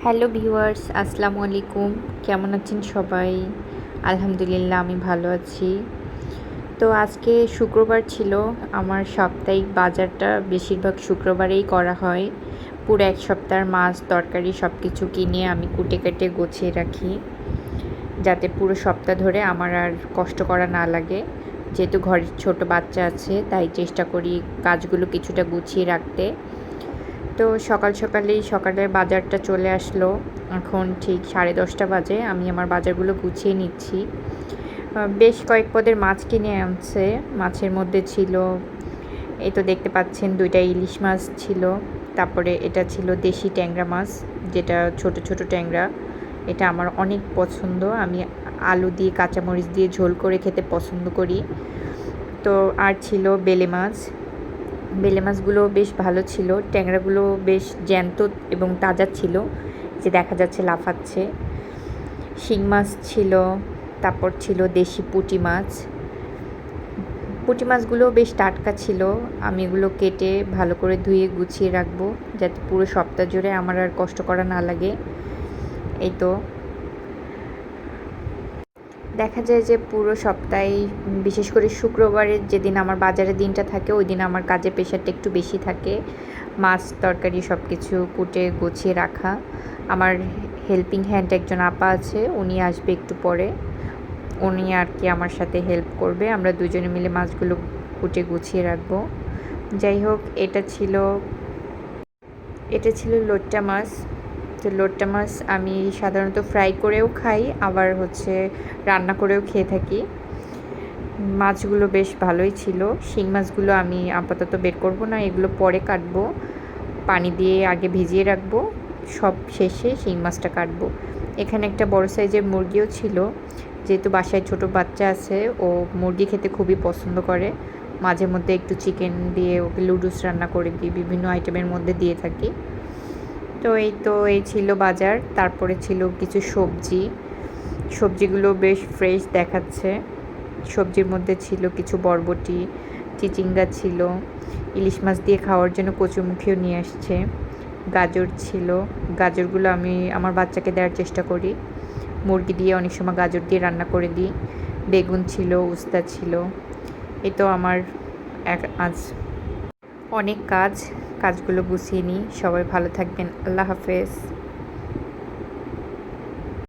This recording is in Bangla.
হ্যালো ভিউয়ার্স, আসসালামু আলাইকুম। কেমন আছেন সবাই? আলহামদুলিল্লাহ, আমি ভালো আছি। তো আজকে শুক্রবার ছিল। আমার সাপ্তাহিক বাজারটা বেশিরভাগ শুক্রবারেই করা হয়। পুরো এক সপ্তাহের মাছ তরকারি সব কিছু কিনে আমি কুটে কেটে গুছিয়ে রাখি, যাতে পুরো সপ্তাহ ধরে আমার আর কষ্ট করা না লাগে। যেহেতু ঘরের ছোট বাচ্চা আছে, তাই চেষ্টা করি কাজগুলো কিছুটা গুছিয়ে রাখতে। তো সকালের বাজারটা চলে আসলো। এখন ঠিক 10:30 বাজে। আমি আমার বাজারগুলো গুছিয়ে নিচ্ছি। বেশ কয়েক পদের মাছ কিনে আনছে। মাছের মধ্যে ছিল, এই তো দেখতে পাচ্ছেন, 2টা ইলিশ মাছ ছিল। তারপরে এটা ছিল দেশি ট্যাংরা মাছ, যেটা ছোট ছোট ট্যাংরা। এটা আমার অনেক পছন্দ। আমি আলু দিয়ে কাঁচামরিচ দিয়ে ঝোল করে খেতে পছন্দ করি। তো আর ছিল বেলে মাছ। বেলে মাছগুলো বেশ ভালো ছিল। ট্যাংরাগুলো বেশ জ্যান্ত এবং তাজা ছিল, যে দেখা যাচ্ছে লাফাচ্ছে। শিং মাছ ছিল, তারপর ছিল দেশি পুঁটি মাছ। পুঁটি মাছগুলো বেশ টাটকা ছিল। আমি এগুলো কেটে ভালো করে ধুয়ে গুছিয়ে রাখবো, যাতে পুরো সপ্তাহ জুড়ে আমার আর কষ্ট করা না লাগে। এই তো দেখা যায় যে পুরো সপ্তাহে, বিশেষ করে শুক্রবারের যেদিন আমার বাজারের দিনটা থাকে, ওই দিন আমার কাজের প্রেশারটা একটু বেশি থাকে। মাছ তরকারি সব কিছু কুটে গুছিয়ে রাখা। আমার হেল্পিং হ্যান্ড একজন আপা আছে, উনি আসবে একটু পরে। উনি আর কি আমার সাথে হেল্প করবে। আমরা দুজনে মিলে মাছগুলো কুটে গুছিয়ে রাখবো। যাই হোক, এটা ছিল লোট্টা মাছ। তো লোট্টা মাছ আমি সাধারণত ফ্রাই করেও খাই, আবার রান্না করেও খেয়ে থাকি। মাছগুলো বেশ ভালোই ছিল। শিং মাছগুলো আমি আপাতত বের করব না, এগুলো পরে কাটবো। পানি দিয়ে আগে ভিজিয়ে রাখবো, সব শেষে শিং মাছটা কাটবো। এখানে একটা বড় সাইজের মুরগিও ছিল। যেহেতু বাসায় ছোট বাচ্চা আছে, ও মুরগি খেতে খুবই পছন্দ করে। মাঝে মধ্যে একটু চিকেন দিয়ে ওকে লুডুস রান্না করে দিই, বিভিন্ন আইটেমের মধ্যে দিয়ে থাকি। এই ছিল বাজার। তারপরে ছিল কিছু সবজি। সবজিগুলো বেশ ফ্রেশ দেখাচ্ছে। সবজির মধ্যে ছিল কিছু বরবটি, চিচিঙ্গা ছিল, ইলিশ মাছ দিয়ে খাওয়ার জন্য কচুরমুখিও নিয়ে আসছে, গাজর ছিল। গাজরগুলো আমি আমার বাচ্চাকে দেওয়ার চেষ্টা করি। মুরগি দিয়ে অনেক সময় গাজর দিয়ে রান্না করে দিই। বেগুন ছিল, উস্তা ছিল। এই তো আমার আজ অনেক কাজগুলো গুছিয়ে নিই। সবাই ভালো থাকবেন। আল্লাহ হাফেজ।